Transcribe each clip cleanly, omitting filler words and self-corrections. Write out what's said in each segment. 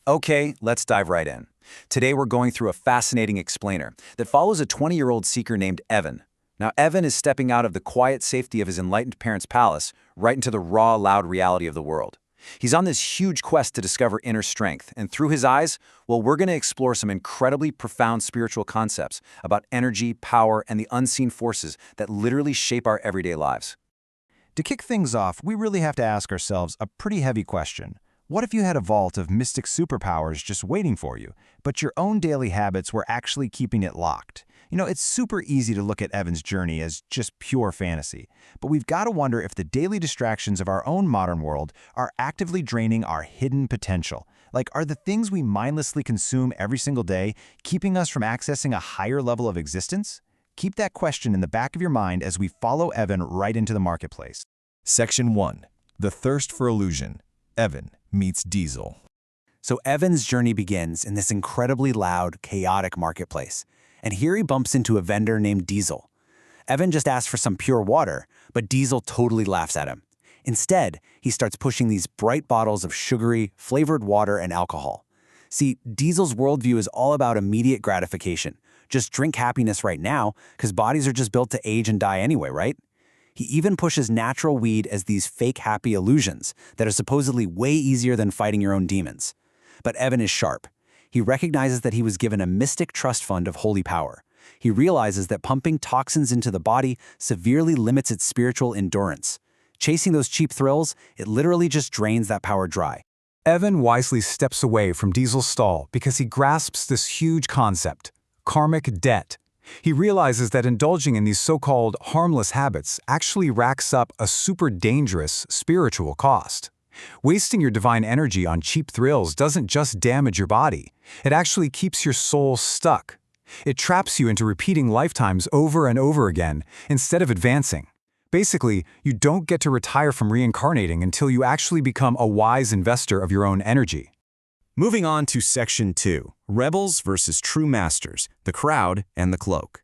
Okay, let's dive right in. Today we're going through a fascinating explainer that follows a 20-year-old seeker named Evan. Now, Evan is stepping out of the quiet safety of his enlightened parents' palace right into the raw, loud reality of the world. He's on this huge quest to discover inner strength, and through his eyes, well, we're going to explore some incredibly profound spiritual concepts about energy, power, and the unseen forces that literally shape our everyday lives. To kick things off, we really have to ask ourselves a pretty heavy question. What if you had a vault of mystic superpowers just waiting for you, but your own daily habits were actually keeping it locked? It's super easy to look at Evan's journey as just pure fantasy, but we've got to wonder if the daily distractions of our own modern world are actively draining our hidden potential. Like, are the things we mindlessly consume every single day keeping us from accessing a higher level of existence? Keep that question in the back of your mind as we follow Evan right into the marketplace. Section 1. The Thirst for Illusion. Evan meets Diesel. So Evan's journey begins in this incredibly loud, chaotic marketplace. And here he bumps into a vendor named Diesel. Evan just asks for some pure water, but Diesel totally laughs at him. Instead, he starts pushing these bright bottles of sugary, flavored water and alcohol. See, Diesel's worldview is all about immediate gratification. Just drink happiness right now, because bodies are just built to age and die anyway, right? He even pushes natural weed as these fake happy illusions that are supposedly way easier than fighting your own demons. But Evan is sharp. He recognizes that he was given a mystic trust fund of holy power. He realizes that pumping toxins into the body severely limits its spiritual endurance. Chasing those cheap thrills, it literally just drains that power dry. Evan wisely steps away from Diesel's stall because he grasps this huge concept: karmic debt. He realizes that indulging in these so-called harmless habits actually racks up a super dangerous spiritual cost. Wasting your divine energy on cheap thrills doesn't just damage your body, it actually keeps your soul stuck. It traps you into repeating lifetimes over and over again instead of advancing. Basically, you don't get to retire from reincarnating until you actually become a wise investor of your own energy. Moving on to Section 2. Rebels versus True Masters, the Crowd and the Cloak.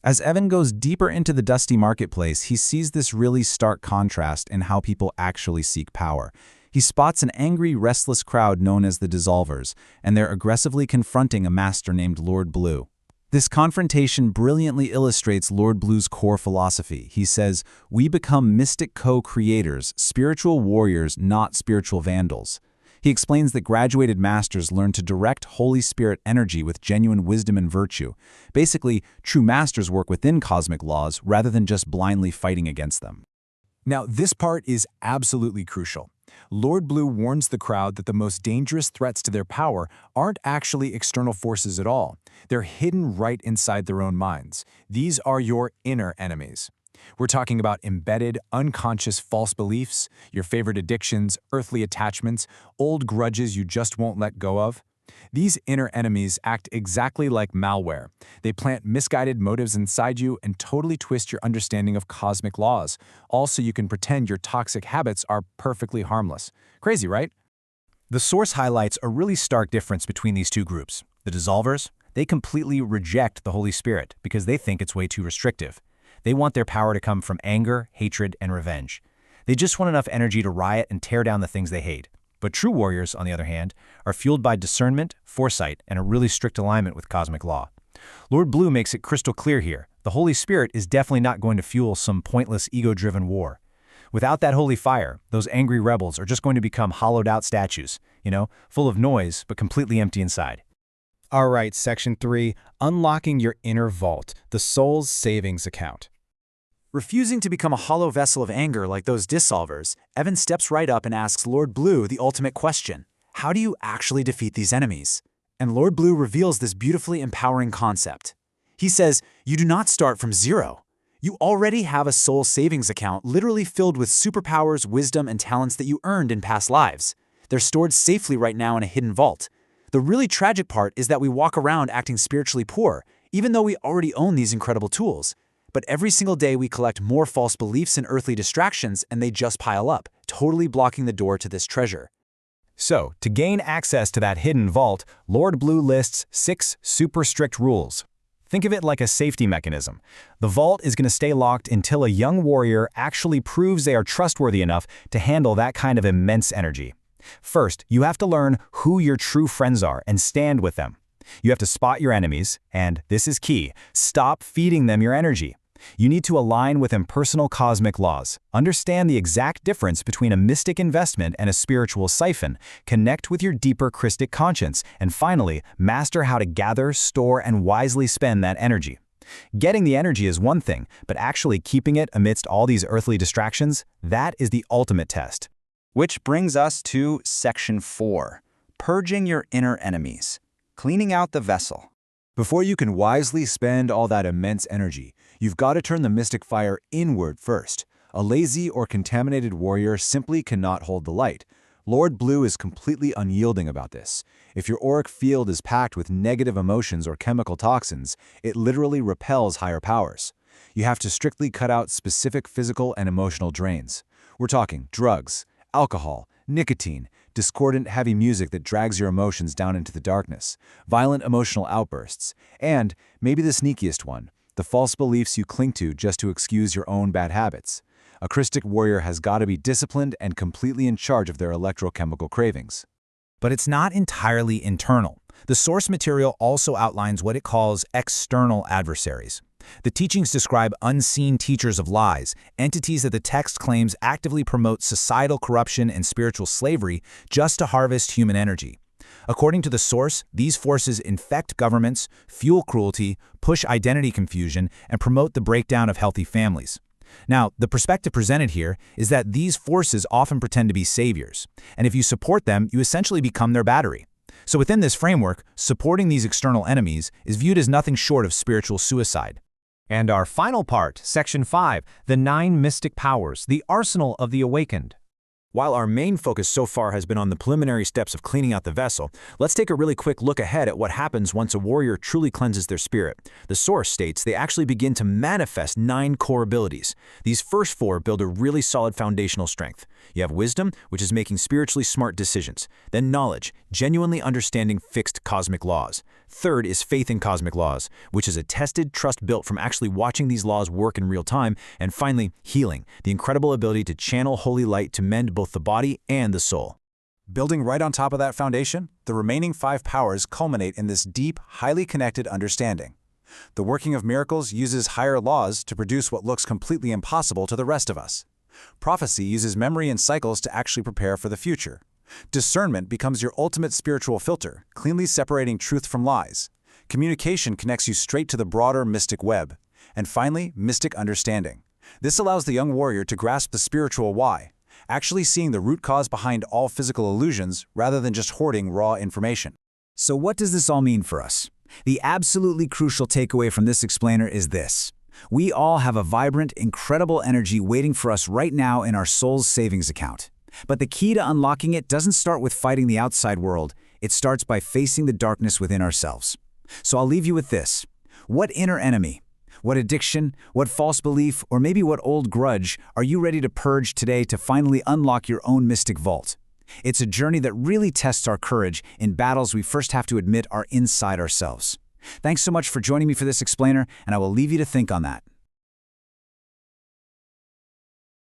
As Evan goes deeper into the dusty marketplace, he sees this really stark contrast in how people actually seek power. He spots an angry, restless crowd known as the Dissolvers, and they're aggressively confronting a master named Lord Blue. This confrontation brilliantly illustrates Lord Blue's core philosophy. He says, "We become mystic co-creators, spiritual warriors, not spiritual vandals." He explains that graduated masters learn to direct Holy Spirit energy with genuine wisdom and virtue. Basically, true masters work within cosmic laws rather than just blindly fighting against them. Now, this part is absolutely crucial. Lord Blue warns the crowd that the most dangerous threats to their power aren't actually external forces at all. They're hidden right inside their own minds. These are your inner enemies. We're talking about embedded, unconscious false beliefs, your favorite addictions, earthly attachments, old grudges you just won't let go of. These inner enemies act exactly like malware. They plant misguided motives inside you and totally twist your understanding of cosmic laws, all so you can pretend your toxic habits are perfectly harmless. Crazy, right? The source highlights a really stark difference between these two groups. The Dissolvers, they completely reject the Holy Spirit because they think it's way too restrictive. They want their power to come from anger, hatred, and revenge. They just want enough energy to riot and tear down the things they hate. But true warriors, on the other hand, are fueled by discernment, foresight, and a really strict alignment with cosmic law. Lord Blue makes it crystal clear here. The Holy Spirit is definitely not going to fuel some pointless ego-driven war. Without that holy fire, those angry rebels are just going to become hollowed-out statues, full of noise but completely empty inside. All right, Section 3, Unlocking Your Inner Vault, the Soul's Savings Account. Refusing to become a hollow vessel of anger like those dissolvers, Evan steps right up and asks Lord Blue the ultimate question: how do you actually defeat these enemies? And Lord Blue reveals this beautifully empowering concept. He says, you do not start from zero. You already have a soul savings account literally filled with superpowers, wisdom, and talents that you earned in past lives. They're stored safely right now in a hidden vault. The really tragic part is that we walk around acting spiritually poor, even though we already own these incredible tools. But every single day we collect more false beliefs and earthly distractions, and they just pile up, totally blocking the door to this treasure. So, to gain access to that hidden vault, Lord Blue lists 6 super strict rules. Think of it like a safety mechanism. The vault is going to stay locked until a young warrior actually proves they are trustworthy enough to handle that kind of immense energy. First, you have to learn who your true friends are and stand with them. You have to spot your enemies, and this is key, stop feeding them your energy. You need to align with impersonal cosmic laws, understand the exact difference between a mystic investment and a spiritual siphon, connect with your deeper Christic conscience, and finally, master how to gather, store, and wisely spend that energy. Getting the energy is one thing, but actually keeping it amidst all these earthly distractions, that is the ultimate test. Which brings us to Section 4, purging your inner enemies, cleaning out the vessel. Before you can wisely spend all that immense energy, you've got to turn the mystic fire inward first. A lazy or contaminated warrior simply cannot hold the light. Lord Blue is completely unyielding about this. If your auric field is packed with negative emotions or chemical toxins, it literally repels higher powers. You have to strictly cut out specific physical and emotional drains. We're talking drugs, alcohol, nicotine, discordant heavy music that drags your emotions down into the darkness, violent emotional outbursts, and, maybe the sneakiest one, the false beliefs you cling to just to excuse your own bad habits. A Christic warrior has got to be disciplined and completely in charge of their electrochemical cravings. But it's not entirely internal. The source material also outlines what it calls external adversaries. The teachings describe unseen teachers of lies, entities that the text claims actively promote societal corruption and spiritual slavery just to harvest human energy. According to the source, these forces infect governments, fuel cruelty, push identity confusion, and promote the breakdown of healthy families. Now, the perspective presented here is that these forces often pretend to be saviors, and if you support them, you essentially become their battery. So within this framework, supporting these external enemies is viewed as nothing short of spiritual suicide. And our final part, Section 5, the 9 mystic powers, the arsenal of the awakened. While our main focus so far has been on the preliminary steps of cleaning out the vessel, let's take a really quick look ahead at what happens once a warrior truly cleanses their spirit. The source states they actually begin to manifest 9 core abilities. These first 4 build a really solid foundational strength. You have wisdom, which is making spiritually smart decisions. Then knowledge, genuinely understanding fixed cosmic laws. Third is faith in cosmic laws, which is a tested trust built from actually watching these laws work in real time. And finally, healing, the incredible ability to channel holy light to mend both the body and the soul. Building right on top of that foundation, the remaining 5 powers culminate in this deep, highly connected understanding. The working of miracles uses higher laws to produce what looks completely impossible to the rest of us. Prophecy uses memory and cycles to actually prepare for the future. Discernment becomes your ultimate spiritual filter, cleanly separating truth from lies. Communication connects you straight to the broader mystic web. And finally, mystic understanding. This allows the young warrior to grasp the spiritual why, actually seeing the root cause behind all physical illusions rather than just hoarding raw information. So what does this all mean for us? The absolutely crucial takeaway from this explainer is this. We all have a vibrant, incredible energy waiting for us right now in our soul's savings account. But the key to unlocking it doesn't start with fighting the outside world. It starts by facing the darkness within ourselves. So I'll leave you with this. What inner enemy, what addiction, what false belief, or maybe what old grudge are you ready to purge today to finally unlock your own mystic vault? It's a journey that really tests our courage in battles we first have to admit are inside ourselves. Thanks so much for joining me for this explainer, and I will leave you to think on that.